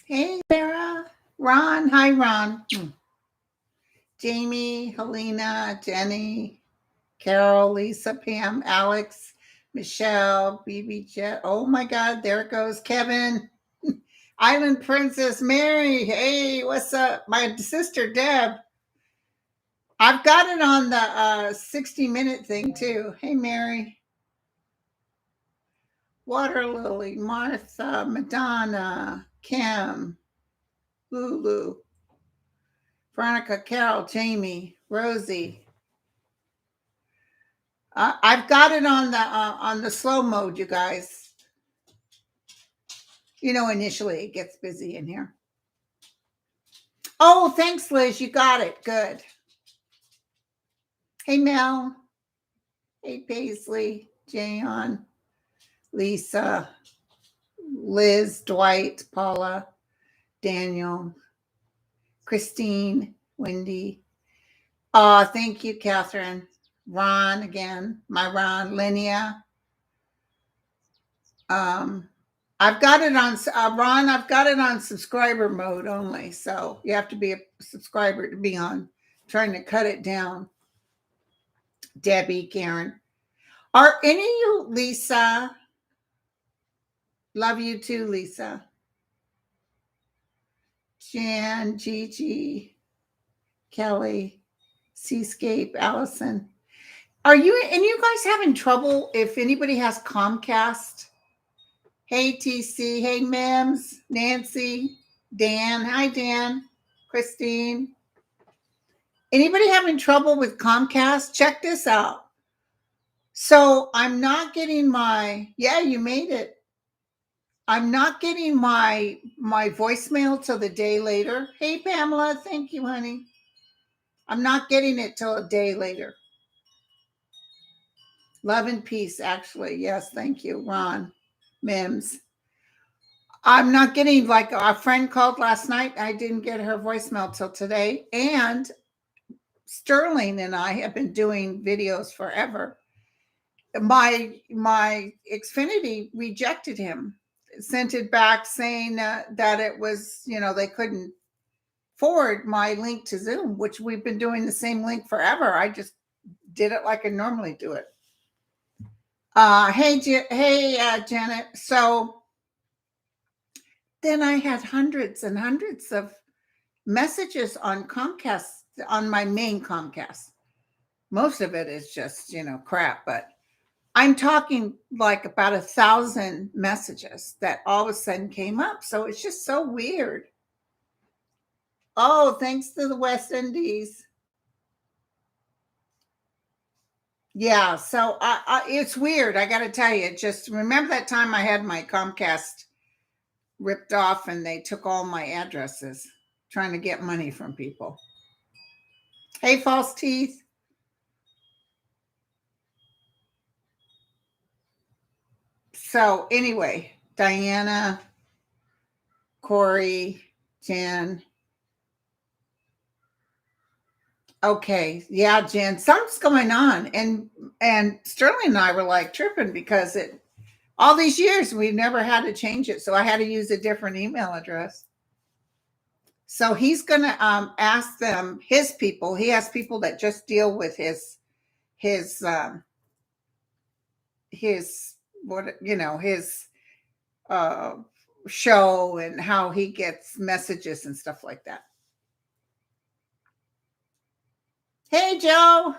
Hey, Sarah. Ron. Hi, Ron. Jamie, Helena, Jenny, Carol, Lisa, Pam, Alex, Michelle, BB Jet. Oh my God, there it goes. Kevin, Island Princess Mary. Hey, what's up? My sister Deb. I've got it on the 60-minute thing too. Hey, Mary. Water Lily, Martha, Madonna, Kim, Lulu, Veronica, Carol, Jamie, Rosie. I've got it on the slow mode, you guys. You know, initially it gets busy in here. Oh, thanks, Liz. You got it. Good. Hey, Mel. Hey, Paisley, Jayon, Lisa, Liz, Dwight, Paula, Daniel, Christine, Wendy. Thank you, Catherine. Ron again. My Ron, Linnea. I've got it on Ron. I've got it on subscriber mode only, so you have to be a subscriber to be on. Trying to cut it down. Debbie, Karen, are any of you, Lisa? Love you too, Lisa. Jan, Gigi, Kelly, Seascape, Allison. Are you and you guys having trouble? If anybody has Comcast? Hey, TC. Hey, Mims. Nancy. Dan. Hi, Dan. Christine. Anybody having trouble with Comcast? Check this out. So I'm not getting my, yeah, you made it. I'm not getting my voicemail till the day later. Hey, Pamela. Thank you, honey. I'm not getting it till a day later. Love and peace, actually. Yes, thank you, Ron. Mims. I'm not getting, like, a friend called last night. I didn't get her voicemail till today. And Sterling and I have been doing videos forever. My Xfinity rejected him, sent it back saying that it was, they couldn't forward my link to Zoom, which we've been doing the same link forever. I just did it like I normally do it. Hey, Janet. So then I had hundreds and hundreds of messages on Comcast, on my main Comcast. Most of it is just, crap, but I'm talking like about 1,000 messages that all of a sudden came up. So it's just so weird. Oh, thanks to the West Indies. Yeah, so it's weird. I got to tell you, just remember that time I had my Comcast ripped off and they took all my addresses trying to get money from people. Hey, false teeth. So anyway, Diana, Corey, Jen. Okay, yeah, Jen, something's going on, and Sterling and I were like tripping because all these years we never had to change it, so I had to use a different email address. So he's gonna ask them, his people. He has people that just deal with his what his show and how he gets messages and stuff like that. Hey, Joe.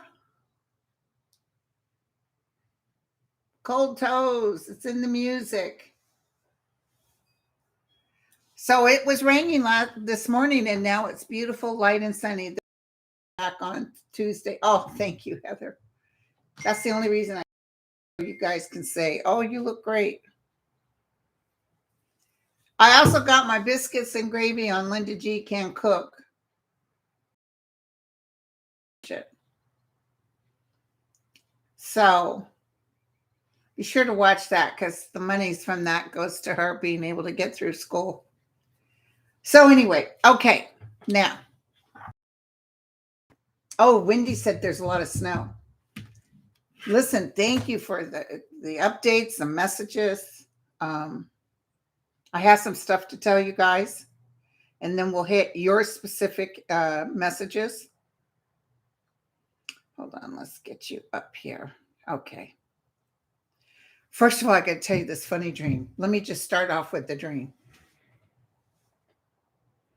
Cold toes. It's in the music. So it was raining this morning, and now it's beautiful, light and sunny. Back on Tuesday. Oh, thank you, Heather. That's the only reason you guys can say, "Oh, you look great." I also got my biscuits and gravy on Linda G Can Cook. So be sure to watch that because the monies from that goes to her being able to get through school. So anyway, okay, now. Oh, Wendy said there's a lot of snow. Listen, thank you for the updates, the messages. I have some stuff to tell you guys. and then we'll hit your specific messages. Hold on, let's get you up here. Okay. First of all, I got to tell you this funny dream. Let me just start off with the dream.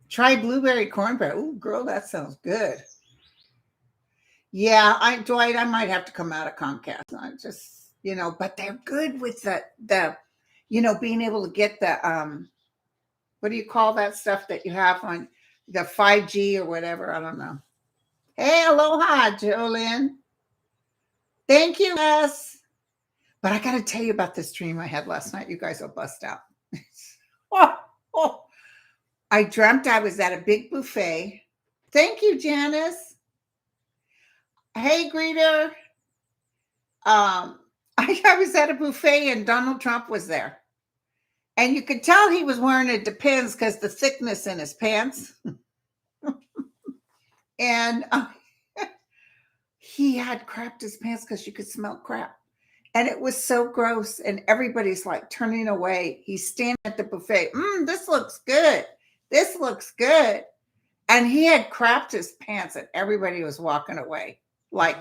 Try blueberry cornbread. Ooh, girl, that sounds good. Yeah, Dwight, I might have to come out of Comcast. I just, but they're good with the being able to get the what do you call that stuff that you have on the 5G or whatever? I don't know. Hey, aloha, Jolynn. Thank you, Les. But I got to tell you about this dream I had last night. You guys will bust out. oh. I dreamt I was at a big buffet. Thank you, Janice. Hey, greeter. I was at a buffet and Donald Trump was there. And you could tell he was wearing it depends because the thickness in his pants. And he had crapped his pants because you could smell crap. And it was so gross. And everybody's like turning away. He's standing at the buffet. This looks good. This looks good. And he had crapped his pants and everybody was walking away. Like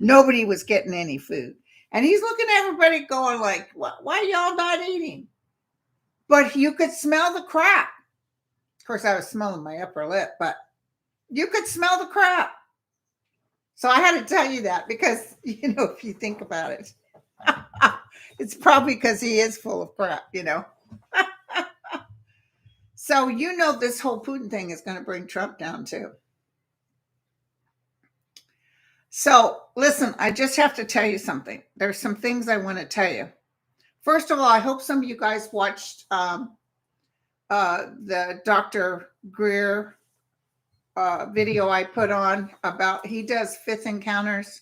nobody was getting any food. And he's looking at everybody going like, why y'all not eating? But you could smell the crap. Of course, I was smelling my upper lip, but you could smell the crap. So I had to tell you that because, if you think about it, it's probably because he is full of crap, So, this whole Putin thing is going to bring Trump down too. So, listen, I just have to tell you something. There's some things I want to tell you. First of all, I hope some of you guys watched the Dr. Greer video I put on about, he does fifth encounters.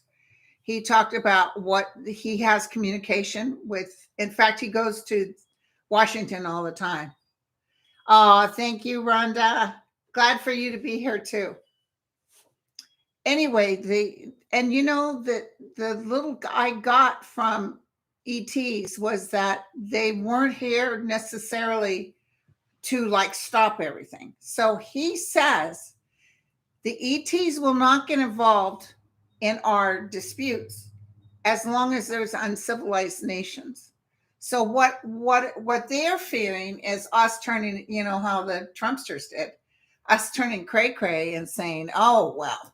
He talked about what he has communication with. In fact, he goes to Washington all the time. Oh, thank you, Rhonda. Glad for you to be here too. Anyway, the little I got from ETs was that they weren't here necessarily to stop everything. So he says the ETs will not get involved in our disputes as long as there's uncivilized nations. So what they're fearing is us turning, how the Trumpsters did, us turning cray-cray and saying, oh, well,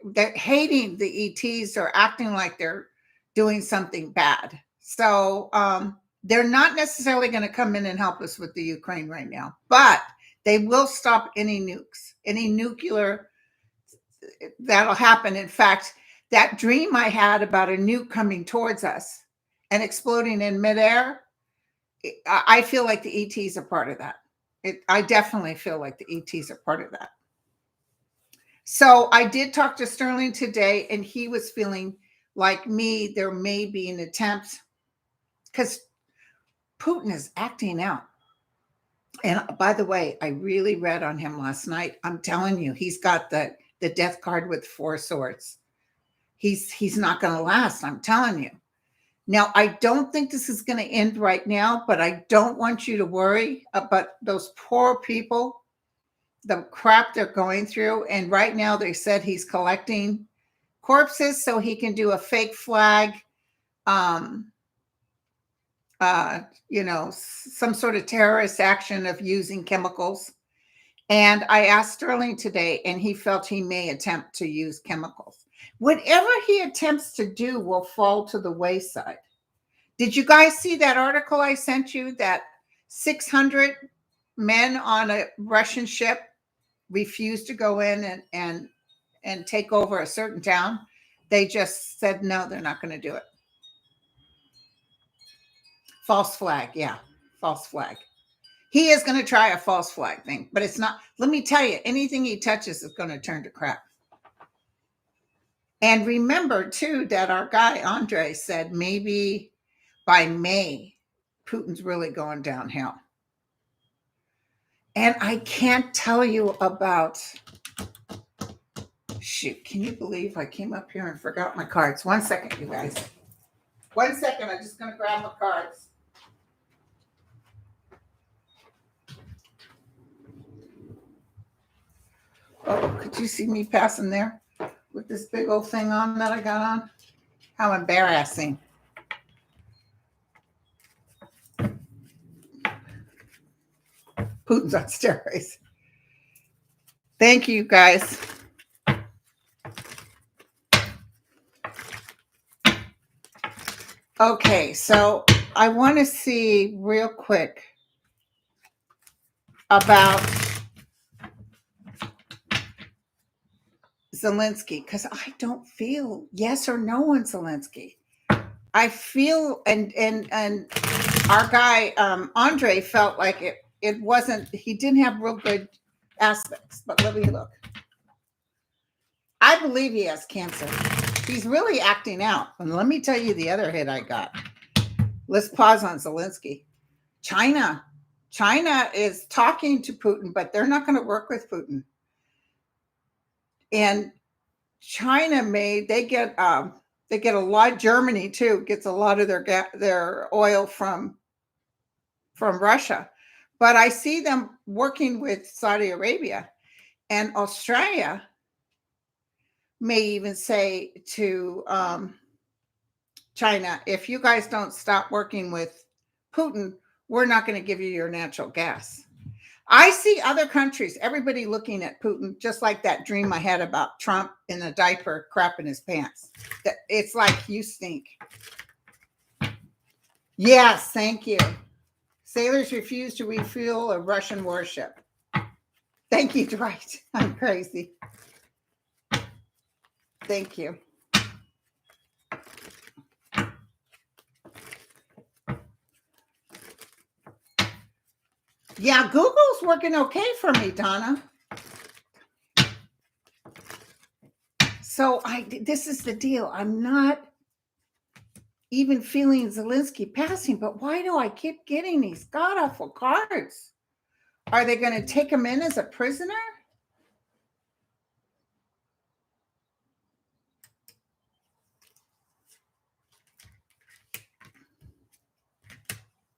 they're hating the ETs or acting like they're doing something bad. So they're not necessarily going to come in and help us with the Ukraine right now, but they will stop any nukes, any nuclear that'll happen. In fact, that dream I had about a nuke coming towards us and exploding in midair, I feel like the ETs are part of that. I definitely feel like the ETs are part of that. So I did talk to Sterling today, and he was feeling like me, there may be an attempt because Putin is acting out. And by the way, I really read on him last night. I'm telling you, he's got the death card with 4 swords. He's not going to last. I'm telling you. Now, I don't think this is going to end right now, but I don't want you to worry about those poor people, the crap they're going through. And right now they said he's collecting corpses so he can do a fake flag, some sort of terrorist action of using chemicals. And I asked Sterling today, and he felt he may attempt to use chemicals. Whatever he attempts to do will fall to the wayside. Did you guys see that article I sent you that 600 men on a Russian ship refused to go in and take over a certain town? They just said, no, they're not going to do it. False flag. Yeah. False flag. He is going to try a false flag thing, but it's not. Let me tell you, anything he touches is going to turn to crap. And remember, too, that our guy, Andre, said maybe by May, Putin's really going downhill. And I can't tell you about, shoot, can you believe I came up here and forgot my cards? 1 second, you guys. 1 second, I'm just going to grab my cards. Oh, could you see me passing there with this big old thing on that I got on? How embarrassing. Putin's on steroids. Thank you, guys. Okay, so I want to see real quick about Zelensky, because I don't feel yes or no on Zelensky. I feel and our guy Andre felt like it wasn't, he didn't have real good aspects, but let me look. I believe he has cancer. He's really acting out. And let me tell you the other hit I got. Let's pause on Zelensky. China is talking to Putin, but they're not going to work with Putin. And China they get a lot. Germany too gets a lot of their oil from Russia, but I see them working with Saudi Arabia, and Australia may even say to China, if you guys don't stop working with Putin, we're not going to give you your natural gas. I see other countries, everybody looking at Putin, just like that dream I had about Trump in a diaper crapping his pants. It's like, you stink. Yes, thank you. Sailors refuse to refuel a Russian warship. Thank you, Dwight. I'm crazy. Thank you. Yeah, Google's working okay for me, Donna. So this is the deal. I'm not even feeling Zelensky passing, but why do I keep getting these god-awful cards? Are they going to take him in as a prisoner?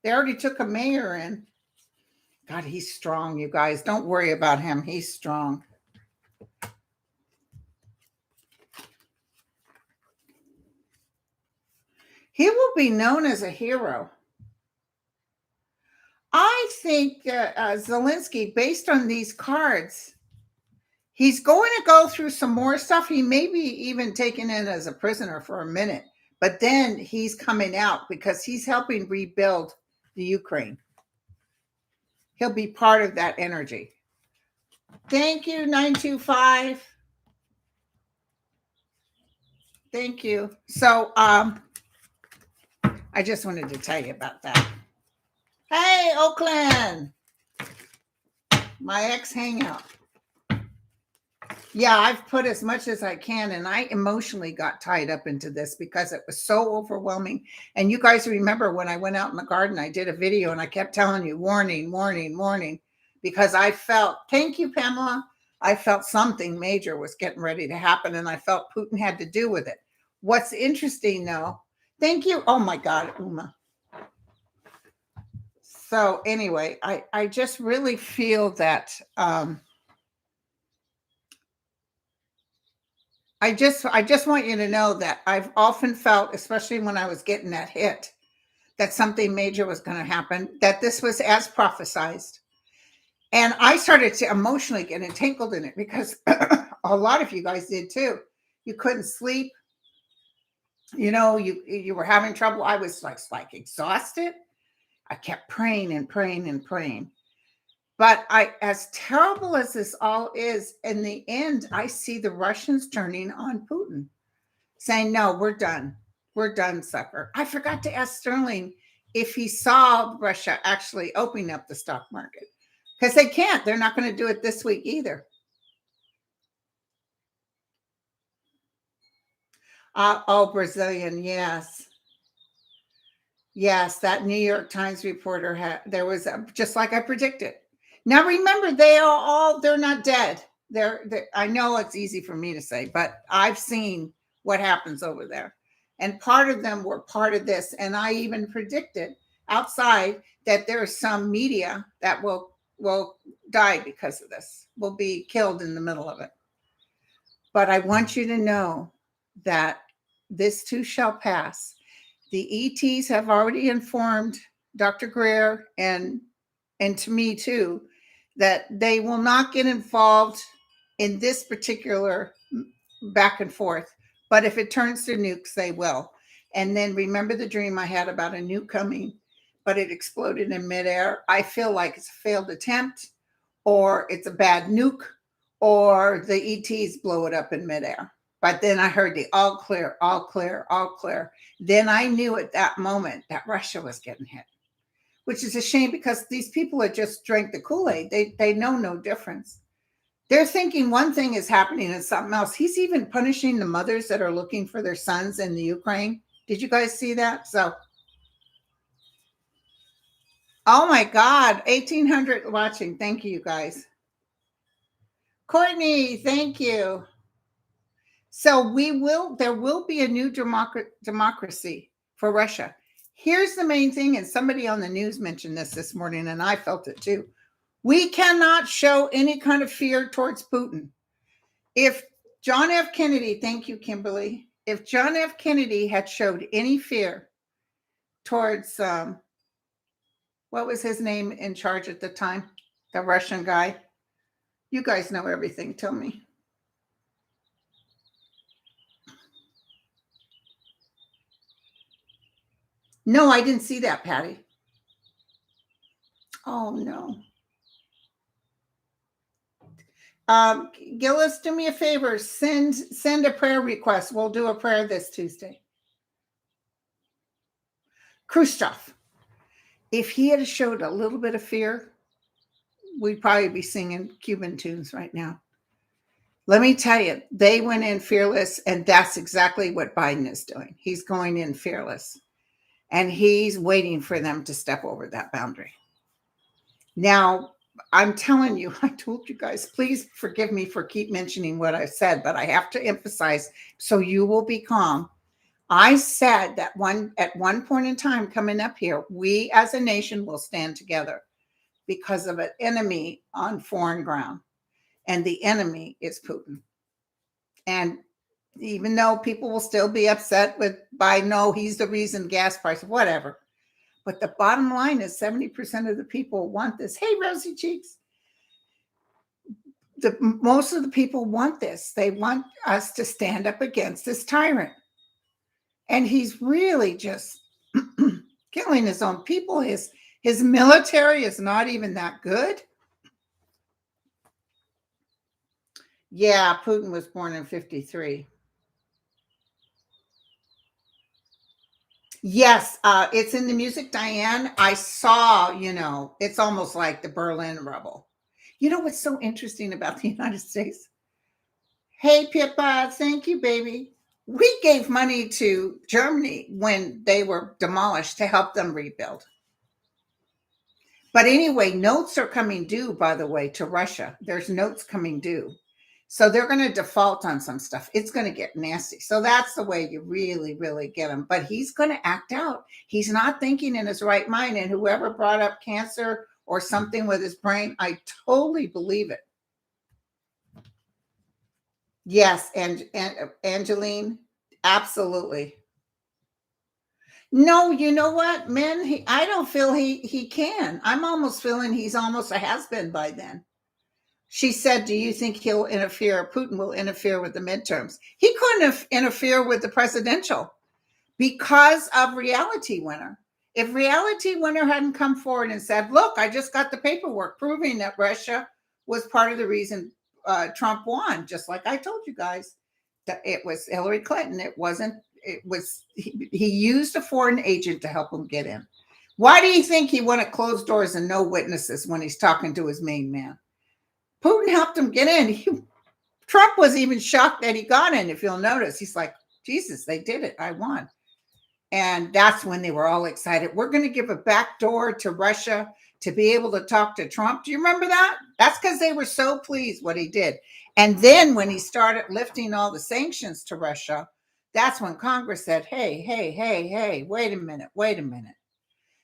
They already took a mayor in. God, he's strong, you guys. Don't worry about him. He's strong. He will be known as a hero. I think Zelensky, based on these cards, he's going to go through some more stuff. He may be even taken in as a prisoner for a minute, but then he's coming out because he's helping rebuild the Ukraine. He'll be part of that energy. Thank you, 925. Thank you. So I just wanted to tell you about that. Hey, Oakland. My ex hangout. Yeah, I've put as much as I can, and I emotionally got tied up into this because it was so overwhelming. And you guys remember when I went out in the garden, I did a video and I kept telling you, warning, warning, warning, because I felt, thank you, Pamela, I felt something major was getting ready to happen, and I felt Putin had to do with it. What's interesting, though, thank you. Oh, my God, Uma. So anyway, I just really feel that I just want you to know that I've often felt, especially when I was getting that hit, that something major was going to happen, that this was as prophesied. And I started to emotionally get entangled in it because a lot of you guys did too. You couldn't sleep. You know, you were having trouble. I was like exhausted. I kept praying and praying and praying. But as terrible as this all is, in the end, I see the Russians turning on Putin, saying, no, we're done. We're done, sucker. I forgot to ask Sterling if he saw Russia actually opening up the stock market, because they can't. They're not going to do it this week either. Oh, Brazilian, yes. Yes, that New York Times reporter there was just like I predicted. Now remember, they're not dead. I know it's easy for me to say, but I've seen what happens over there. And part of them were part of this. And I even predicted outside that there's some media that will will die because of this, will be killed in the middle of it. But I want you to know that this too shall pass. The ETs have already informed Dr. Greer and to me too, that they will not get involved in this particular back and forth. But if it turns to nukes, they will. And then remember the dream I had about a nuke coming, but it exploded in midair. I feel like it's a failed attempt, or it's a bad nuke, or the ETs blow it up in midair. But then I heard the all clear, all clear, all clear. Then I knew at that moment that Russia was getting hit, which is a shame because these people had just drank the Kool-Aid. They know no difference. They're thinking one thing is happening and something else. He's even punishing the mothers that are looking for their sons in the Ukraine. Did you guys see that? So, oh my God, 1,800 watching. Thank you, you guys. Courtney, thank you. So there will be a new democracy for Russia. Here's the main thing, and somebody on the news mentioned this morning, and I felt it too. We cannot show any kind of fear towards Putin. If John F. Kennedy, thank you, Kimberly, if John F. Kennedy had showed any fear towards, what was his name in charge at the time? The Russian guy. You guys know everything. Tell me. No, I didn't see that, Patty. Oh, no. Gillis, do me a favor. Send a prayer request. We'll do a prayer this Tuesday. Khrushchev. If he had showed a little bit of fear, we'd probably be singing Cuban tunes right now. Let me tell you, they went in fearless, and that's exactly what Biden is doing. He's going in fearless, and he's waiting for them to step over that boundary. Now, I'm telling you, I told you guys, please forgive me for keep mentioning what I've said, but I have to emphasize so you will be calm. I said that at one point in time coming up here, we as a nation will stand together because of an enemy on foreign ground. And the enemy is Putin. And even though people will still be upset with Biden, no, he's the reason gas price, whatever. But the bottom line is 70% of the people want this. Hey, rosy cheeks. Most of the people want this. They want us to stand up against this tyrant. And he's really just killing his own people. His military is not even that good. Yeah, Putin was born in 1953. Yes, it's in the music, Diane. I saw, it's almost like the Berlin Rubble. You know what's so interesting about the United States? Hey, Pippa, thank you, baby. We gave money to Germany when they were demolished to help them rebuild. But anyway, notes are coming due, by the way, to Russia. There's notes coming due. So they're going to default on some stuff. It's going to get nasty. So that's the way you really, really get him. But he's going to act out. He's not thinking in his right mind. And whoever brought up cancer or something with his brain, I totally believe it. Yes, and Angeline, absolutely. No, you know what, men? I don't feel he can. I'm almost feeling he's almost a has-been by then. She said, do you think he'll interfere? Putin will interfere with the midterms. He couldn't interfere with the presidential because of Reality Winner. If Reality Winner hadn't come forward and said, look, I just got the paperwork proving that Russia was part of the reason Trump won, just like I told you guys, that it was Hillary Clinton. He used a foreign agent to help him get in. Why do you think he wanted closed doors and no witnesses when he's talking to his main man? Putin helped him get in. Trump was even shocked that he got in. If you'll notice, he's like, Jesus, they did it. I won. And that's when they were all excited. We're going to give a back door to Russia to be able to talk to Trump. Do you remember that? That's because they were so pleased what he did. And then when he started lifting all the sanctions to Russia, that's when Congress said, hey, wait a minute.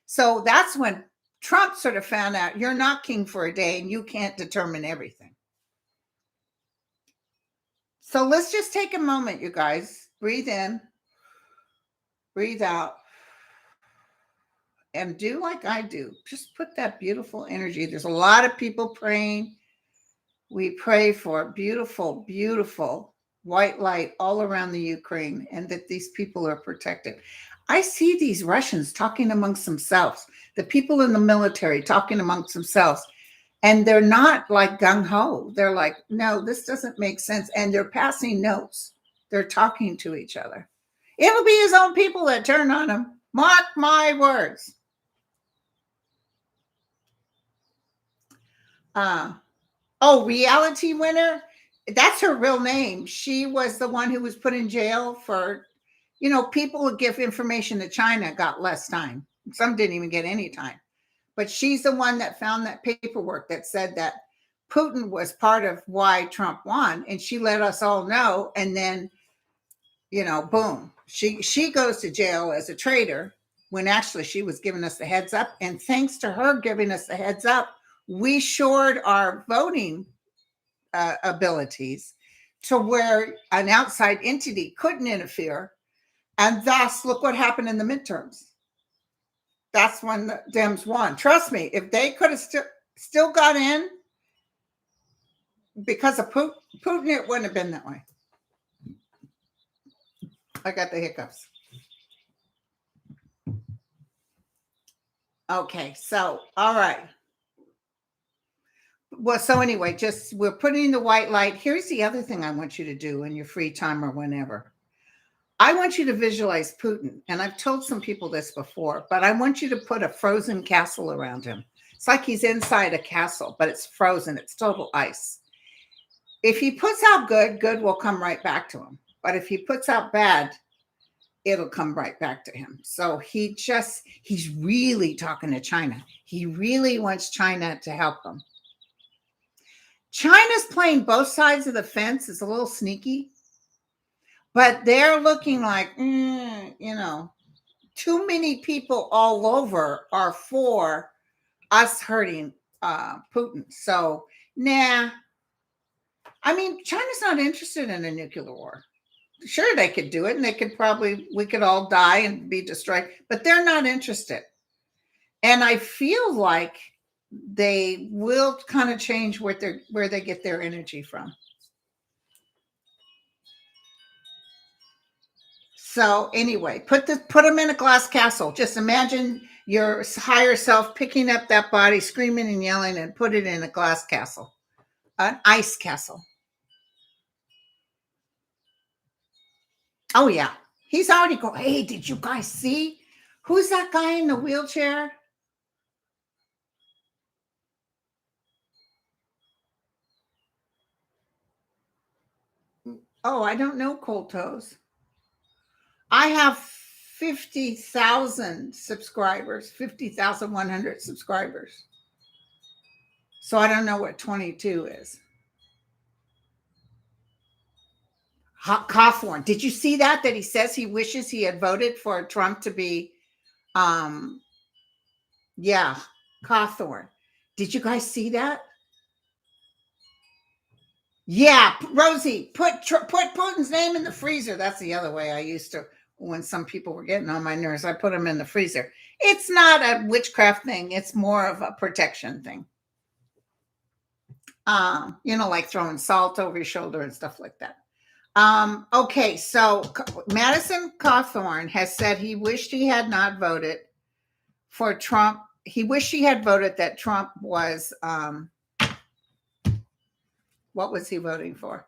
So that's when Trump sort of found out you're not king for a day and you can't determine everything. So let's just take a moment, you guys. Breathe in, breathe out, and do like I do. Just put that beautiful energy. There's a lot of people praying. We pray for beautiful, beautiful white light all around the Ukraine and that these people are protected. I see these Russians talking amongst themselves, the people in the military talking amongst themselves, and they're not like gung-ho. They're like, no, this doesn't make sense. And they're passing notes. They're talking to each other. It'll be his own people that turn on him. Mark my words. Reality winner. That's her real name. She was the one who was put in jail for, people who give information to China got less time. Some didn't even get any time. But she's the one that found that paperwork that said that Putin was part of why Trump won. And she let us all know. And then, boom, she goes to jail as a traitor when actually she was giving us the heads up. And thanks to her giving us the heads up, we shored our voting abilities to where an outside entity couldn't interfere. And thus, look what happened in the midterms. That's when the Dems won. Trust me, if they could have still got in because of Putin, it wouldn't have been that way. I got the hiccups. Okay, so, all right. Well, so anyway, we're putting the white light. Here's the other thing I want you to do in your free time or whenever. I want you to visualize Putin. And I've told some people this before, but I want you to put a frozen castle around him. It's like he's inside a castle, but it's frozen. It's total ice. If he puts out good will come right back to him. But if he puts out bad, it'll come right back to him. So he's really talking to China. He really wants China to help him. China's playing both sides of the fence. It's a little sneaky, but they're looking like, too many people all over are for us hurting Putin. So, nah. I mean, China's not interested in a nuclear war. Sure, they could do it, and we could all die and be destroyed, but they're not interested. And I feel like they will kind of change where they get their energy from. So anyway, put them in a glass castle. Just imagine your higher self picking up that body, screaming and yelling, and put it in a glass castle, an ice castle. Oh yeah, he's already going. Hey, did you guys see who's that guy in the wheelchair? Oh, I don't know Cold Toes. I have 50,000 subscribers, 50,100 subscribers. So I don't know what 22 is. Cawthorn. Did you see that he says he wishes he had voted for Trump to be, Cawthorn. Did you guys see that? Yeah, Rosie, put Putin's name in the freezer. That's the other way I used to, when some people were getting on my nerves, I put them in the freezer. It's not a witchcraft thing. It's more of a protection thing. Like throwing salt over your shoulder and stuff like that. Okay, so Madison Cawthorn has said he wished he had not voted for Trump. He wished he had voted that Trump was, what was he voting for?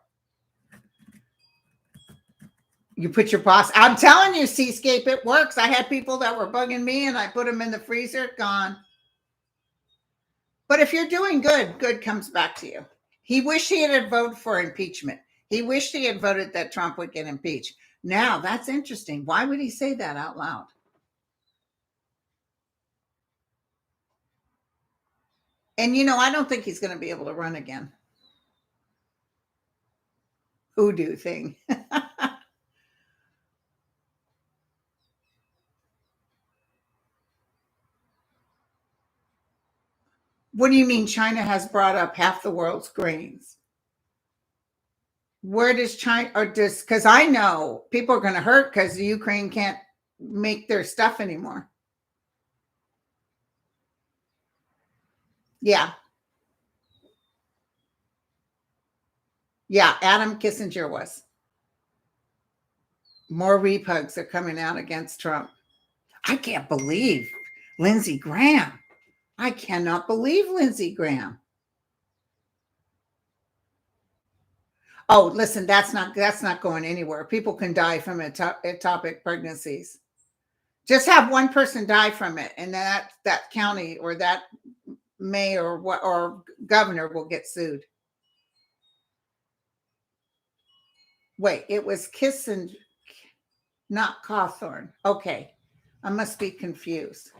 You put your boss. I'm telling you, Seascape, it works. I had people that were bugging me and I put them in the freezer, gone. But if you're doing good comes back to you. He wished he had voted for impeachment. He wished he had voted that Trump would get impeached. Now, that's interesting. Why would he say that out loud? And, I don't think he's going to be able to run again. Hoodoo thing. What do you mean China has brought up half the world's grains? Where does China, or does, because I know people are going to hurt because the Ukraine can't make their stuff anymore. Yeah. Yeah. Adam Kissinger was. More repugs are coming out against Trump. I can't believe Lindsey Graham. I cannot believe Lindsey Graham. Oh, listen, that's not going anywhere. People can die from ectopic pregnancies. Just have one person die from it, and that county or that mayor or governor will get sued. Wait, it was Kissinger, not Cawthorn. Okay, I must be confused.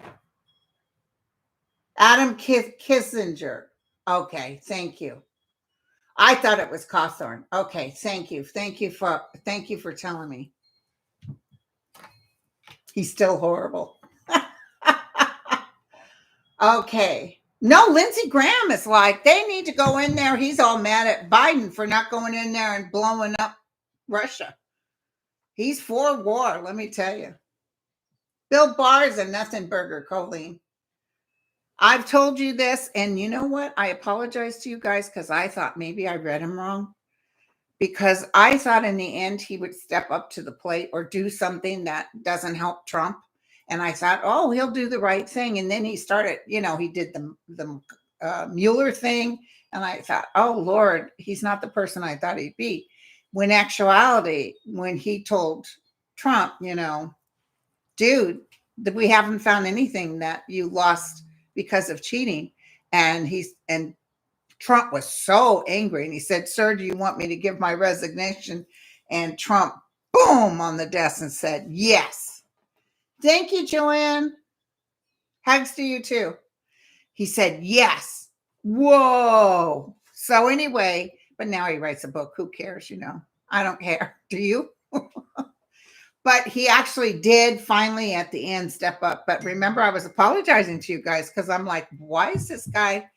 Adam Kissinger. Okay, thank you. I thought it was Cawthorn. Okay, thank you. Thank you for telling me. He's still horrible. Okay. No, Lindsey Graham is like, they need to go in there. He's all mad at Biden for not going in there and blowing up Russia. He's for war, let me tell you. Bill Barr is a nothing burger, Colleen. I've told you this, and you know what? I apologize to you guys because I thought maybe I read him wrong. Because I thought in the end he would step up to the plate or do something that doesn't help Trump. And I thought, oh, he'll do the right thing. And then he started, he did the Mueller thing. And I thought, oh, Lord, he's not the person I thought he'd be. When actuality, when he told Trump, dude, we haven't found anything that you lost because of cheating. And Trump was so angry. And he said, sir, do you want me to give my resignation? And Trump, boom, on the desk and said, yes. Thank you, Joanne. Hugs to you too. He said, yes. Whoa. So anyway, but now he writes a book. Who cares? I don't care. Do you? But he actually did finally at the end step up. But remember, I was apologizing to you guys because I'm like, why is this guy?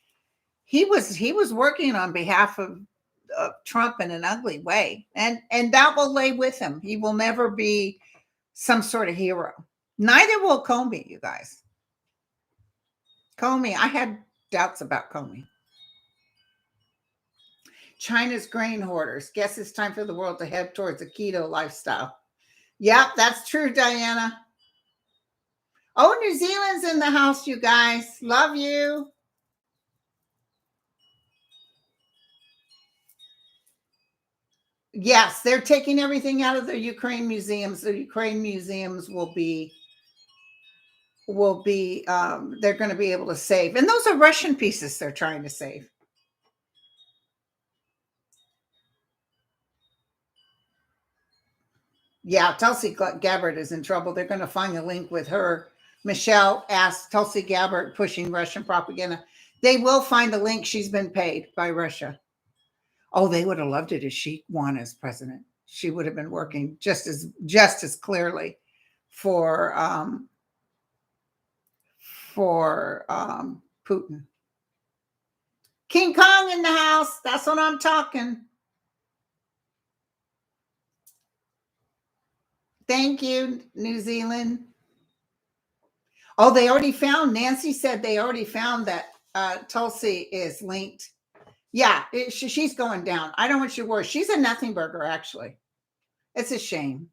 He was working on behalf of Trump in an ugly way. And that will lay with him. He will never be some sort of hero. Neither will Comey, you guys. Comey, I had doubts about Comey. China's grain hoarders. Guess it's time for the world to head towards a keto lifestyle. Yep, that's true, Diana. Oh, New Zealand's in the house, you guys. Love you. Yes, they're taking everything out of the Ukraine museums. The Ukraine museums will be they're going to be able to save. And those are Russian pieces they're trying to save. Yeah, Tulsi Gabbard is in trouble. They're going to find a link with her. Michelle asked Tulsi Gabbard pushing Russian propaganda. They will find the link. She's been paid by Russia. Oh, they would have loved it if she won as president. She would have been working just as clearly for Putin. King Kong in the house. That's what I'm talking. Thank you, New Zealand. Oh, they already found, Nancy said they already found that Tulsi is linked. Yeah, she's going down. I don't want you to worry. She's a nothing burger, actually. It's a shame.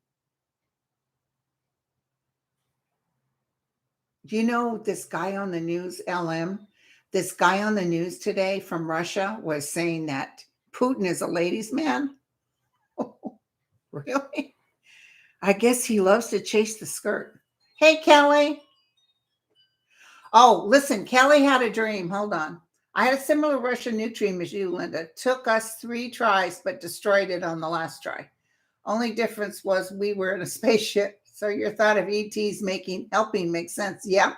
Do you know this guy on the news, LM? This guy on the news today from Russia was saying that Putin is a ladies' man. Oh, really? I guess he loves to chase the skirt. Hey, Kelly. Oh, listen, Kelly had a dream. Hold on. I had a similar Russian nuke dream as you, Linda. Took us 3 tries, but destroyed it on the last try. Only difference was we were in a spaceship. So your thought of ETs helping makes sense. Yeah.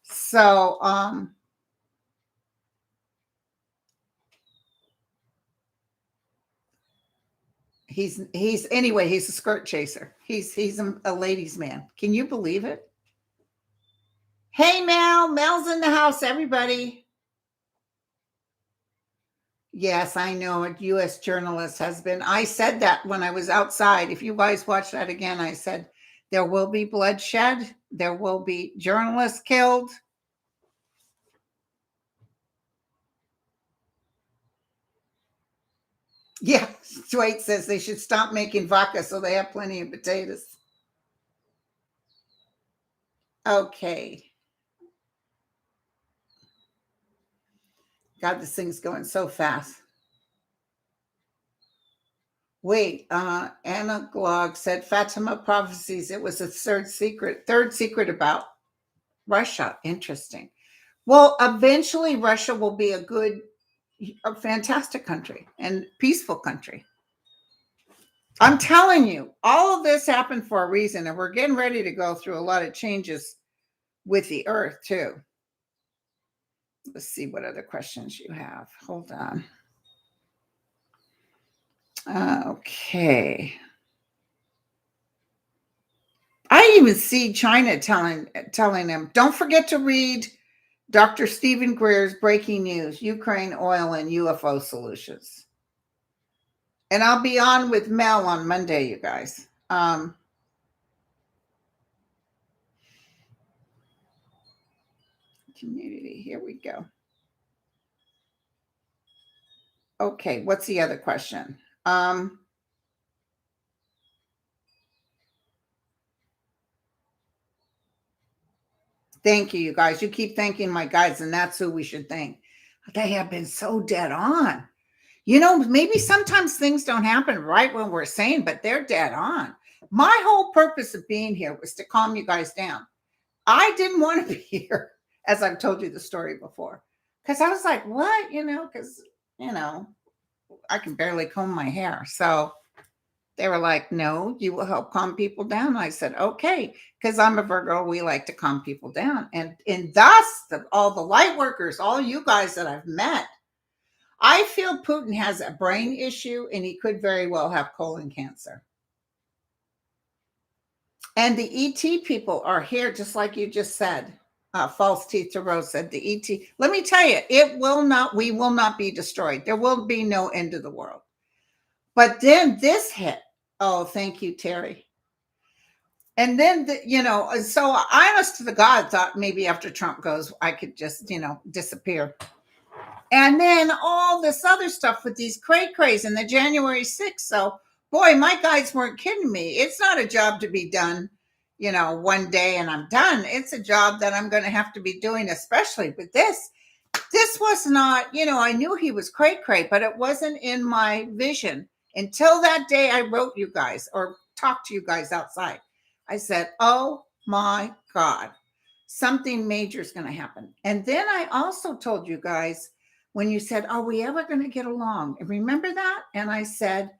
So, he's a skirt chaser. He's a ladies' man. Can you believe it? Hey, Mel. Mel's in the house, everybody. Yes, I know a U.S. journalist has been. I said that when I was outside. If you guys watch that again, I said there will be bloodshed. There will be journalists killed. Yeah, Dwight says they should stop making vodka so they have plenty of potatoes. Okay. God, this thing's going so fast. Wait, Anna Glog said Fatima Prophecies. It was a third secret about Russia. Interesting. Well, eventually Russia will be a fantastic country and peaceful country. I'm telling you, all of this happened for a reason, and we're getting ready to go through a lot of changes with the earth too. Let's see what other questions you have. Hold on. Okay. I even see China telling them, don't forget to read Dr. Stephen Greer's Breaking News, Ukraine Oil and UFO Solutions. And I'll be on with Mel on Monday, you guys. Community, here we go. Okay, what's the other question? Thank you, you guys. You keep thanking my guides, and that's who we should thank. They have been so dead on. You know, maybe sometimes things don't happen right when we're saying, but they're dead on. My whole purpose of being here was to calm you guys down. I didn't want to be here, as I've told you the story before, because I was like, what? Because, you know, I can barely comb my hair. So they were like, no, you will help calm people down. I said, okay, because I'm a Virgo. We like to calm people down. And thus, all the light workers, all you guys that I've met, I feel Putin has a brain issue and he could very well have colon cancer. And the ET people are here, just like you just said. False Teeth to Rose said the ET. Let me tell you, we will not be destroyed. There will be no end of the world. But then this hit. Oh, thank you, Terry. And then, so honest to the God thought maybe after Trump goes, I could just, disappear. And then all this other stuff with these cray-crays and the January 6th. So, boy, my guides weren't kidding me. It's not a job to be done, one day and I'm done. It's a job that I'm going to have to be doing, especially with this. This was not, I knew he was cray-cray, but it wasn't in my vision until that day I wrote you guys or talked to you guys outside. I said, oh my God, something major is going to happen. And then I also told you guys when you said, are we ever going to get along? Remember that? And I said,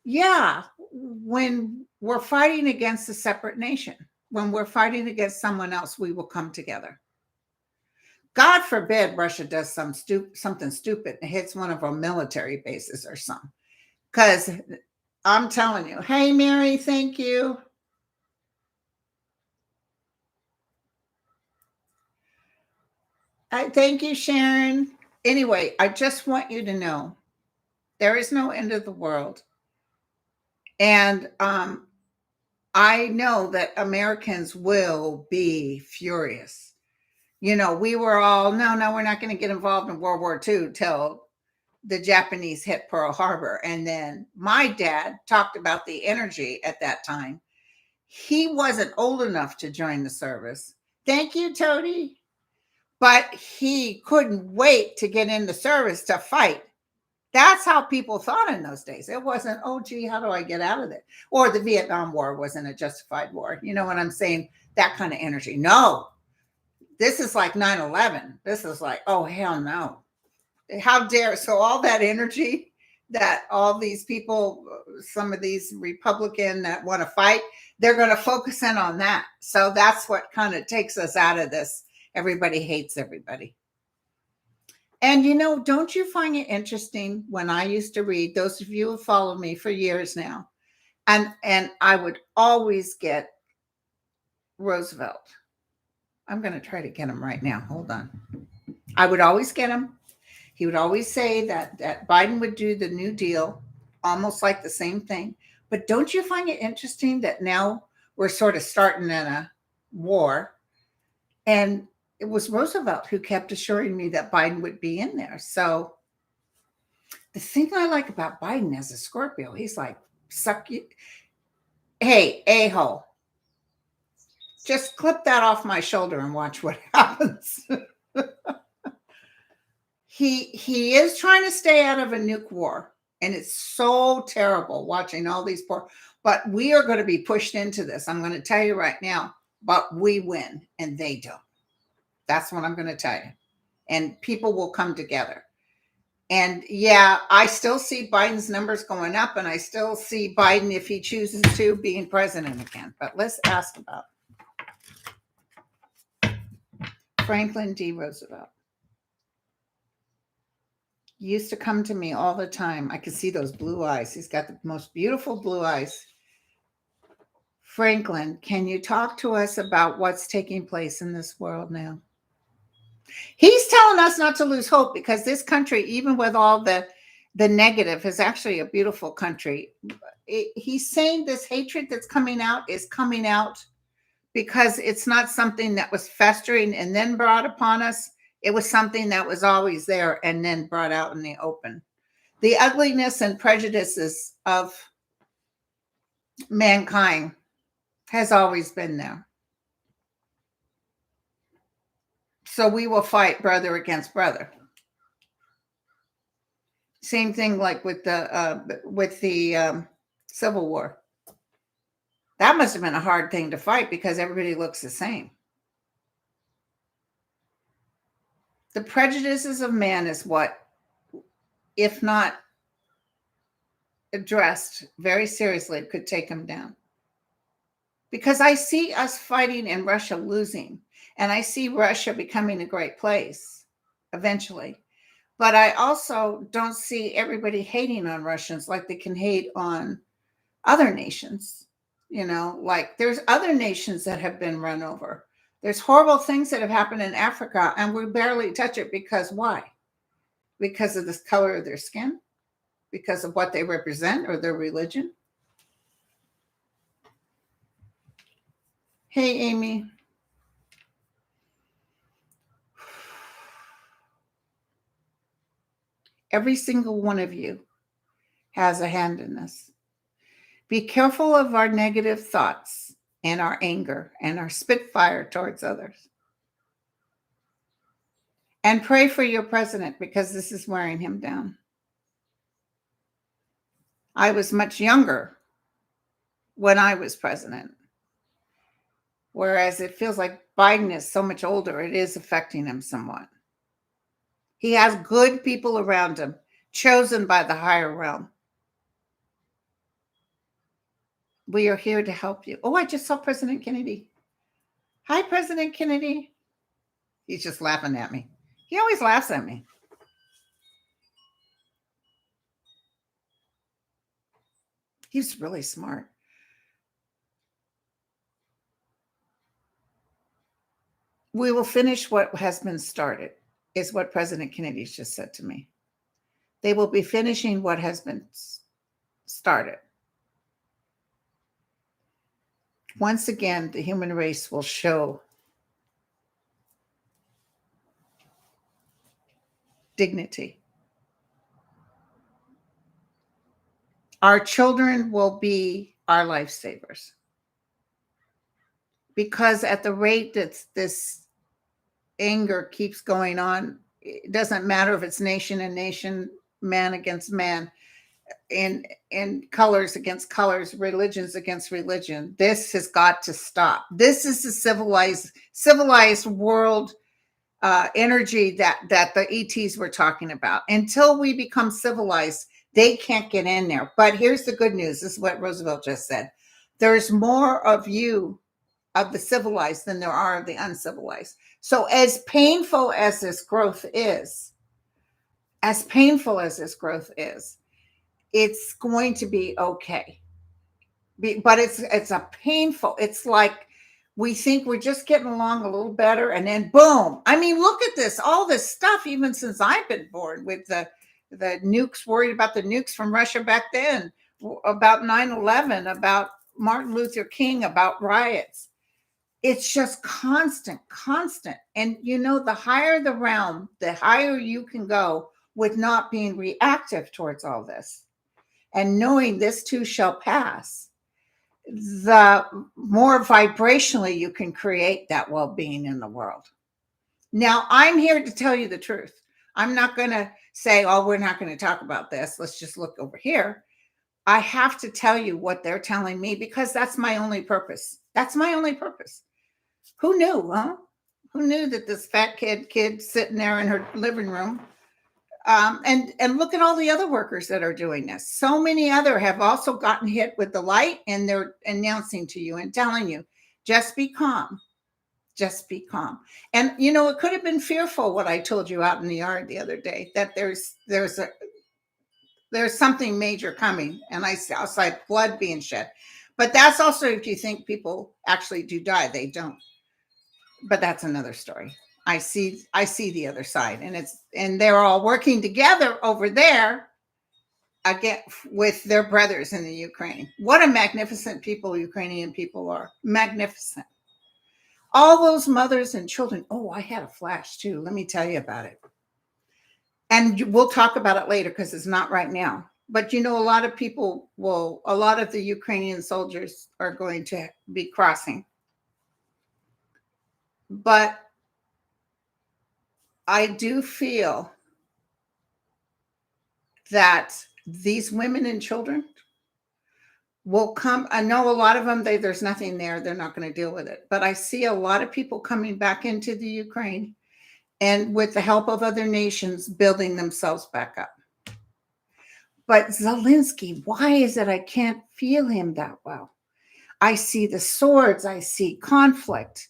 yeah, when we're fighting against a separate nation, when we're fighting against someone else, we will come together. God forbid Russia does something stupid and hits one of our military bases or something. Because I'm telling you, hey, Mary, thank you. Thank you, Sharon. Anyway, I just want you to know there is no end of the world. And I know that Americans will be furious. We were all, no, we're not going to get involved in World War II till the Japanese hit Pearl Harbor. And then my dad talked about the energy at that time. He wasn't old enough to join the service. Thank you, Tony. But he couldn't wait to get in the service to fight. That's how people thought in those days. It wasn't, oh, gee, how do I get out of it? Or the Vietnam War wasn't a justified war. You know what I'm saying? That kind of energy. No, this is like 9/11. This is like, oh, hell no. How dare. So all that energy that all these people, some of these Republican that want to fight, they're going to focus in on that. So that's what kind of takes us out of this. Everybody hates everybody. And don't you find it interesting when I used to read, those of you who followed me for years now, and I would always get Roosevelt. I'm going to try to get him right now. Hold on. I would always get him. He would always say that Biden would do the New Deal, almost like the same thing. But don't you find it interesting that now we're sort of starting in a war? And it was Roosevelt who kept assuring me that Biden would be in there. So the thing I like about Biden as a Scorpio, he's like, suck you. Hey, a-hole, just clip that off my shoulder and watch what happens. He is trying to stay out of a nuke war. And it's so terrible watching all these poor, but we are going to be pushed into this. I'm going to tell you right now, but we win and they don't. That's what I'm going to tell you. And people will come together. And yeah, I still see Biden's numbers going up, and I still see Biden, if he chooses to, being president again. But let's ask about Franklin D. Roosevelt. He used to come to me all the time. I could see those blue eyes. He's got the most beautiful blue eyes. Franklin, can you talk to us about what's taking place in this world now? He's telling us not to lose hope, because this country, even with all the negative, is actually a beautiful country. He's saying this hatred that's coming out is coming out because it's not something that was festering and then brought upon us. It was something that was always there and then brought out in the open. The ugliness and prejudices of mankind has always been there. So we will fight brother against brother. Same thing like with the Civil War. That must have been a hard thing to fight because everybody looks the same. The prejudices of man is what, if not addressed very seriously, could take him down. Because I see us fighting and Russia losing, and I see Russia becoming a great place eventually. But I also don't see everybody hating on Russians like they can hate on other nations. You know, like there's other nations that have been run over. There's horrible things that have happened in Africa, and we barely touch it because why? Because of the color of their skin? Because of what they represent or their religion? Hey, Amy. Every single one of you has a hand in this. Be careful of our negative thoughts and our anger and our spitfire towards others. And pray for your president, because this is wearing him down. I was much younger when I was president, whereas it feels like Biden is so much older, it is affecting him somewhat. He has good people around him, chosen by the higher realm. We are here to help you. Oh, I just saw President Kennedy. Hi, President Kennedy. He's just laughing at me. He always laughs at me. He's really smart. We will finish what has been started, is what President Kennedy just said to me. They will be finishing what has been started. Once again, the human race will show dignity. Our children will be our lifesavers. Because at the rate that this anger keeps going on, it doesn't matter if it's nation and nation, man against man, and colors against colors, religions against religion. This has got to stop. This is the civilized world energy that the ETs were talking about. Until we become civilized, they can't get in there. But here's the good news. This is what Roosevelt just said. There's more of you, of the civilized, than there are of the uncivilized. So as painful as this growth is, it's going to be okay. But it's a painful, it's like We think we're just getting along a little better, and then boom. I mean, look at this, all this stuff, even since I've been born, with the nukes, worried about the nukes from Russia back then, about 9/11, about Martin Luther King, about riots. It's just constant, constant. And the higher the realm, the higher you can go with not being reactive towards all this and knowing this too shall pass, the more vibrationally you can create that well-being in the world. Now, I'm here to tell you the truth. I'm not going to say, oh, we're not going to talk about this. Let's just look over here. I have to tell you what they're telling me, because that's my only purpose. That's my only purpose. Who knew, huh? Who knew that this fat kid sitting there in her living room? And look at all the other workers that are doing this. So many other have also gotten hit with the light, and they're announcing to you and telling you, just be calm. Just be calm. And it could have been fearful, what I told you out in the yard the other day, that there's something major coming, and I see outside blood being shed. But that's also if you think people actually do die. They don't. But that's another story. I see the other side, and they're all working together over there again with their brothers in the Ukraine. What a magnificent people Ukrainian people are. Magnificent. All those mothers and children. Oh, I had a flash too. Let me tell you about it. And we'll talk about it later because it's not right now. But a lot of people a lot of the Ukrainian soldiers are going to be crossing. But I do feel that these women and children will come. I know a lot of them, there's nothing there. They're not going to deal with it. But I see a lot of people coming back into the Ukraine, and with the help of other nations, building themselves back up. But Zelensky, why is it I can't feel him that well? I see the swords. I see conflict.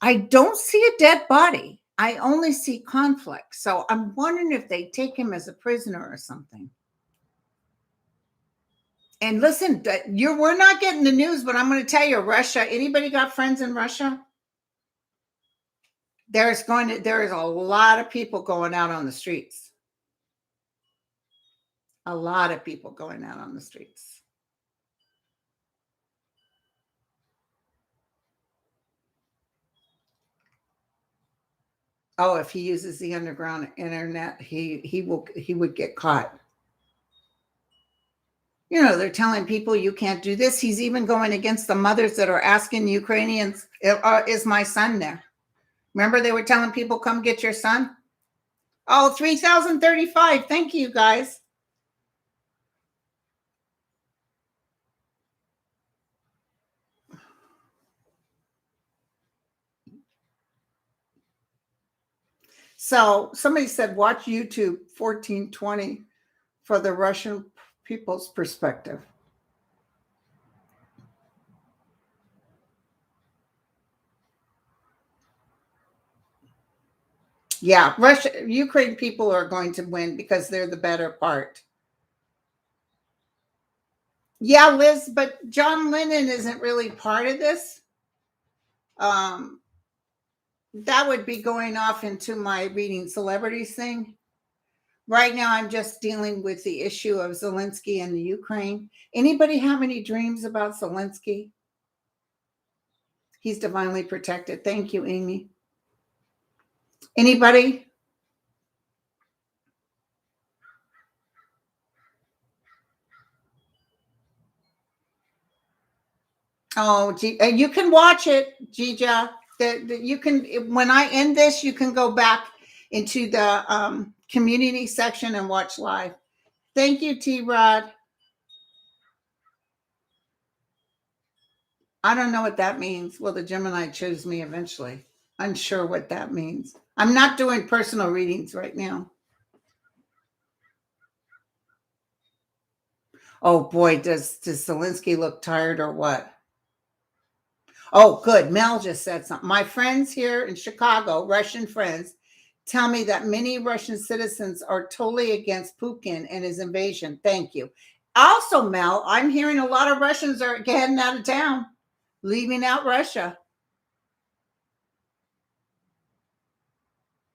I don't see a dead body. I only see conflict. So I'm wondering if they take him as a prisoner or something. And listen, we're not getting the news, but I'm going to tell you, Russia, anybody got friends in Russia? There is a lot of people going out on the streets. A lot of people going out on the streets. Oh, if he uses the underground internet, he would get caught. They're telling people you can't do this. He's even going against the mothers that are asking Ukrainians, is my son there? Remember, they were telling people, come get your son? Oh, 3,035. Thank you, guys. So somebody said, watch YouTube 1420 for the Russian people's perspective. Yeah, Ukraine people are going to win because they're the better part. Yeah, Liz, but John Lennon isn't really part of this. That would be going off into my reading celebrities thing. Right now, I'm just dealing with the issue of Zelensky and the Ukraine. Anybody have any dreams about Zelensky? He's divinely protected. Thank you, Amy. Anybody? Oh, you can watch it, Gija. You can, when I end this, you can go back into the community section and watch live. Thank you, T-Rod. I don't know what that means. Will the Gemini choose me eventually? Unsure what that means. I'm not doing personal readings right now. Oh boy, does Zelensky look tired or what? Oh, good. Mel just said something. My friends here in Chicago, Russian friends, tell me that many Russian citizens are totally against Putin and his invasion. Thank you. Also, Mel, I'm hearing a lot of Russians are getting out of town, leaving out Russia.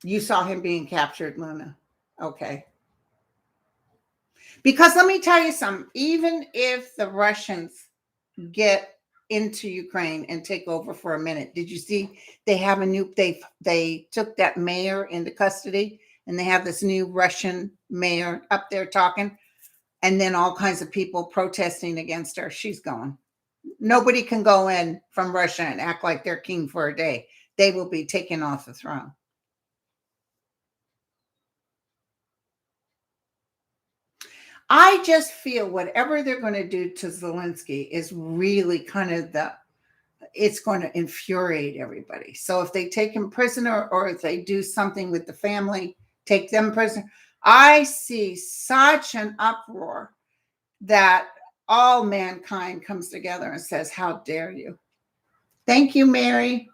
You saw him being captured, Luna. Okay. Because let me tell you something, even if the Russians get into Ukraine and take over for a minute, did you see they have a new they took that mayor into custody, and they have this new Russian mayor up there talking, and then all kinds of people protesting against her. She's gone. Nobody can go in from Russia and act like they're king for a day. They will be taken off the throne. I just feel whatever they're going to do to Zelensky is really kind of it's going to infuriate everybody. So if they take him prisoner, or if they do something with the family, take them prisoner, I see such an uproar that all mankind comes together and says, how dare you? Thank you, Mary.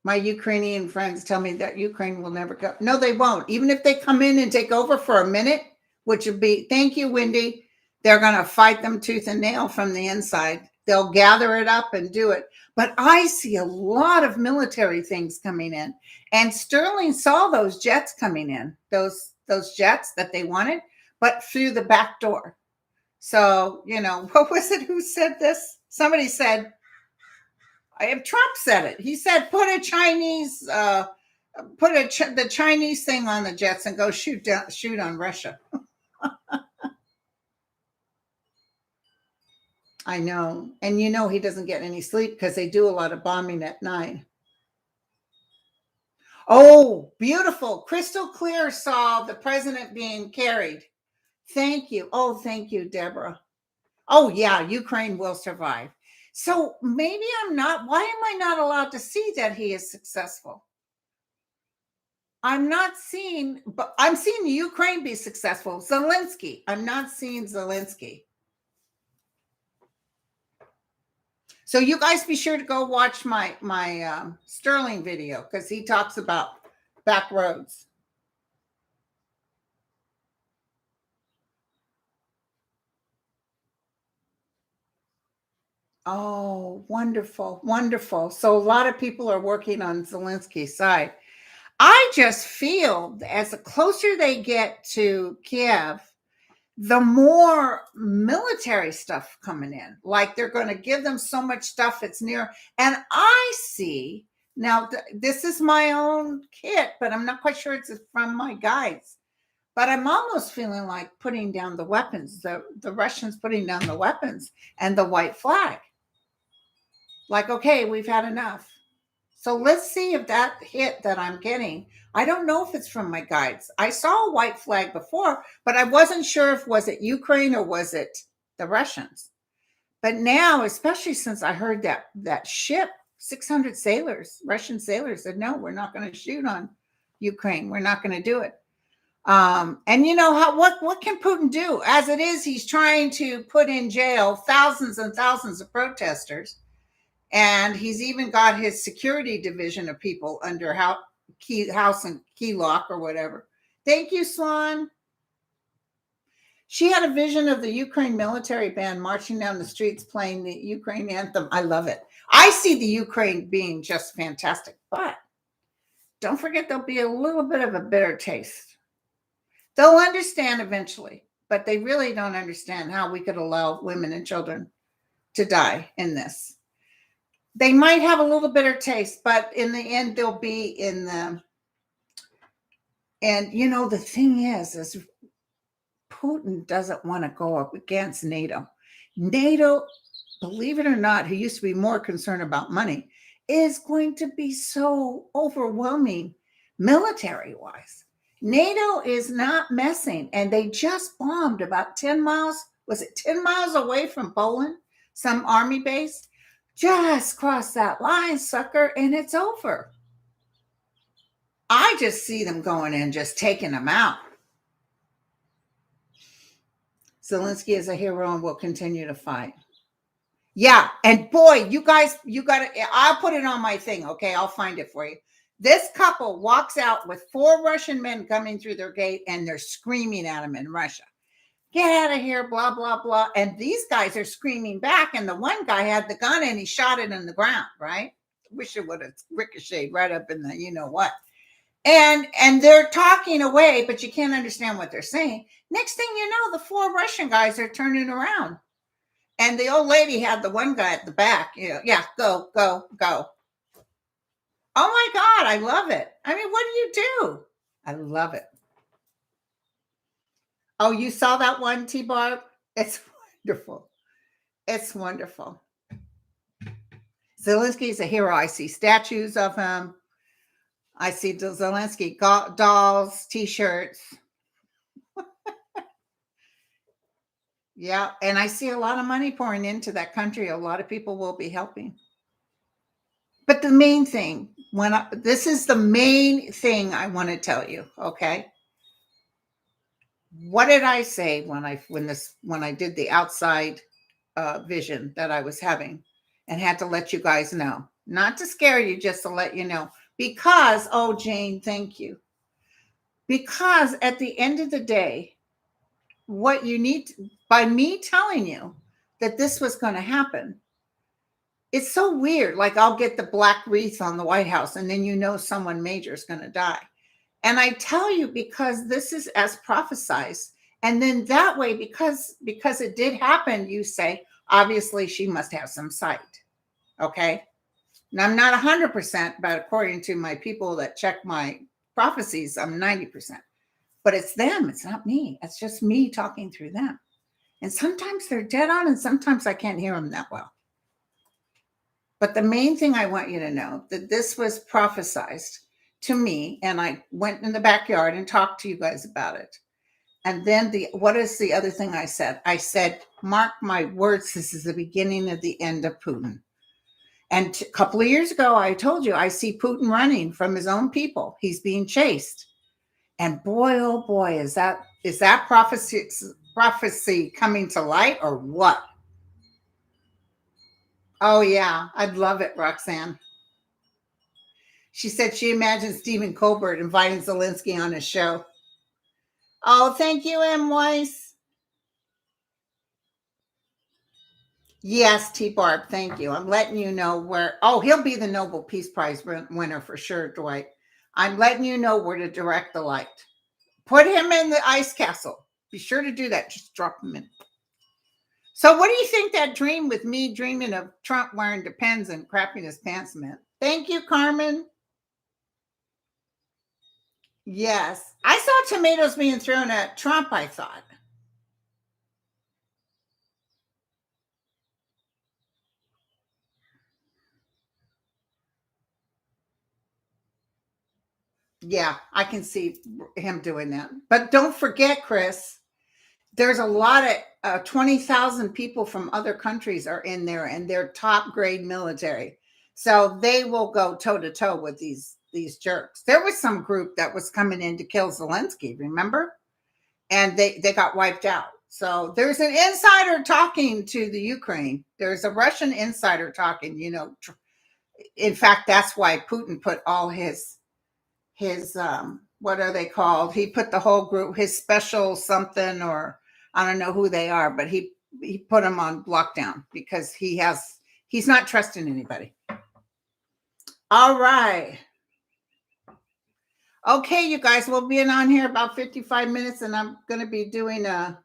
My Ukrainian friends tell me that Ukraine will never go. No, they won't. Even if they come in and take over for a minute, which would be, thank you, Wendy, they're going to fight them tooth and nail from the inside. They'll gather it up and do it. But I see a lot of military things coming in. And Sterling saw those jets coming in, those jets that they wanted, but through the back door. So, what was it? Who said this? Somebody said, Trump said it. He said, put the Chinese thing on the jets and go shoot on Russia. I know. And he doesn't get any sleep because they do a lot of bombing at night. Oh, beautiful. Crystal clear saw the president being carried. Thank you. Oh, thank you, Deborah. Oh, yeah, Ukraine will survive. So maybe why am I not allowed to see that he is successful? I'm not seeing, but I'm seeing Ukraine be successful. Zelensky. I'm not seeing Zelensky. So you guys be sure to go watch my Sterling video, because he talks about back roads. Oh, wonderful, wonderful. So a lot of people are working on Zelensky's side. I just feel as the closer they get to Kiev, the more military stuff coming in. Like they're going to give them so much stuff it's near. And I see now, this is my own kit, but I'm not quite sure it's from my guides. But I'm almost feeling like putting down the weapons, the Russians putting down the weapons and the white flag. Like, okay, we've had enough. So let's see if that hit that I'm getting, I don't know if it's from my guides. I saw a white flag before, but I wasn't sure if was it Ukraine or was it the Russians. But now, especially since I heard that ship, 600 sailors, Russian sailors said, no, we're not going to shoot on Ukraine. We're not going to do it. And what can Putin do? As it is, he's trying to put in jail thousands and thousands of protesters. And he's even got his security division of people under house and key lock or whatever. Thank you, Swan. She had a vision of the Ukraine military band marching down the streets playing the Ukraine anthem. I love it. I see the Ukraine being just fantastic, but don't forget there'll be a little bit of a bitter taste. They'll understand eventually, but they really don't understand how we could allow women and children to die in this. They might have a little bitter taste, but in the end, they'll be in the. And the thing is Putin doesn't want to go up against NATO. NATO, believe it or not, who used to be more concerned about money, is going to be so overwhelming military-wise. NATO is not messing, and they just bombed about 10 miles. Was it 10 miles away from Poland? Some army base. Just cross that line, sucker, and it's over. I just see them going in, just taking them out. Zelensky is a hero and will continue to fight. Yeah, and boy, you got to, I'll put it on my thing, okay? I'll find it for you. This couple walks out with 4 Russian men coming through their gate, and they're screaming at him in Russia. get out of here, blah, blah, blah. And these guys are screaming back. And the one guy had the gun and he shot it in the ground, right? Wish it would have ricocheted right up in the you know what. And they're talking away, but you can't understand what they're saying. Next thing you know, the 4 Russian guys are turning around. And the old lady had the one guy at the back, yeah, go, go, go. Oh my God, I love it. I mean, what do you do? I love it. Oh, you saw that one, T-Barb? It's wonderful. It's wonderful. Zelensky is a hero. I see statues of him. I see the Zelensky dolls, T-shirts. Yeah, and I see a lot of money pouring into that country. A lot of people will be helping. But the main thing, this is the main thing I want to tell you, okay? What did I say when I did the outside vision that I was having and had to let you guys know? Not to scare you, just to let you know. Because, oh, Jane, thank you. Because at the end of the day, what you need, by me telling you that this was going to happen, it's so weird. Like I'll get the black wreath on the White House and then someone major is going to die. And I tell you because this is as prophesied. And then that way, because it did happen, you say, obviously she must have some sight. Okay. And I'm not 100%, but according to my people that check my prophecies, I'm 90%. But it's them. It's not me. It's just me talking through them. And sometimes they're dead on and sometimes I can't hear them that well. But the main thing I want you to know that this was prophesied to me, and I went in the backyard and talked to you guys about it. And then what is the other thing I said? I said, mark my words, this is the beginning of the end of Putin. And a couple of years ago, I told you, I see Putin running from his own people. He's being chased. And boy, oh boy, is that prophecy coming to light or what? Oh yeah, I'd love it, Roxanne. She said she imagines Stephen Colbert inviting Zelensky on his show. Oh, thank you, M. Weiss. Yes, T. Barb, thank you. I'm letting you know where. Oh, he'll be the Nobel Peace Prize winner for sure, Dwight. I'm letting you know where to direct the light. Put him in the ice castle. Be sure to do that. Just drop him in. So what do you think that dream with me dreaming of Trump wearing Depends and crapping his pants meant? Thank you, Carmen. Yes. I saw tomatoes being thrown at Trump, I thought. Yeah, I can see him doing that. But don't forget, Chris, there's a lot of 20,000 people from other countries are in there and they're top grade military. So they will go toe to toe with these jerks. There was some group that was coming in to kill Zelensky, remember? And they got wiped out. So there's an insider talking to the Ukraine. There's a Russian insider talking, in fact, that's why Putin put all his what are they called? He put the whole group, his special something, or I don't know who they are, but he put them on lockdown because he's not trusting anybody. All right. Okay, you guys, we'll be on here about 55 minutes and I'm going to be doing when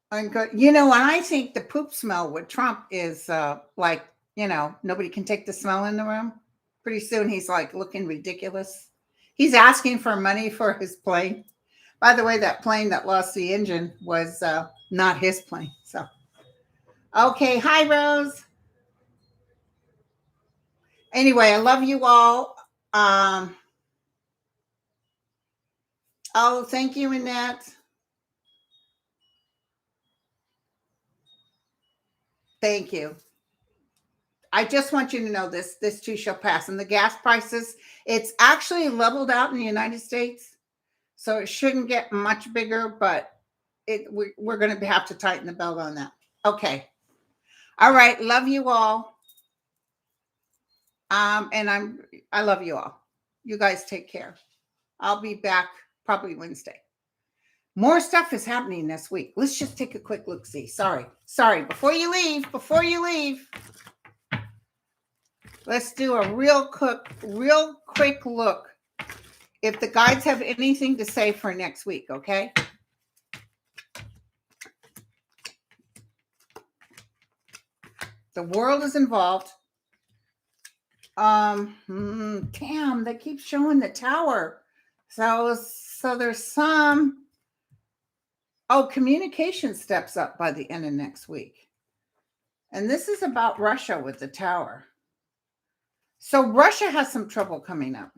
I think the poop smell with Trump is like, nobody can take the smell in the room. Pretty soon he's like looking ridiculous. He's asking for money for his plane. By the way, that plane that lost the engine was not his plane. So, okay. Hi, Rose. Anyway, I love you all. Oh, thank you, Annette. Thank you. I just want you to know this too shall pass. And the gas prices, it's actually leveled out in the United States. So it shouldn't get much bigger, but we're going to have to tighten the belt on that. Okay. All right. Love you all. And I love you all. You guys take care. I'll be back probably Wednesday. More stuff is happening this week. Let's just take a quick look. See, sorry. Before you leave, let's do a real quick look. If the guides have anything to say for next week, okay? The world is involved. Damn, they keep showing the tower. So there's some. Oh, communication steps up by the end of next week. And this is about Russia with the tower. So Russia has some trouble coming up.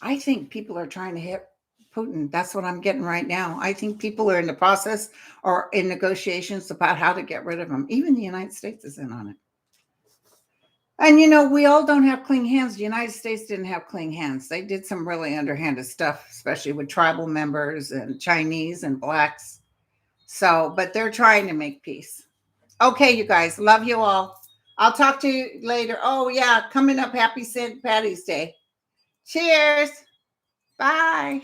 I think people are trying to hit Putin. That's what I'm getting right now. I think people are in the process or in negotiations about how to get rid of him. Even the United States is in on it. And, we all don't have clean hands. The United States didn't have clean hands. They did some really underhanded stuff, especially with tribal members and Chinese and blacks. So, but they're trying to make peace. Okay, you guys, love you all. I'll talk to you later. Oh, yeah, coming up, happy St. Patty's Day. Cheers. Bye.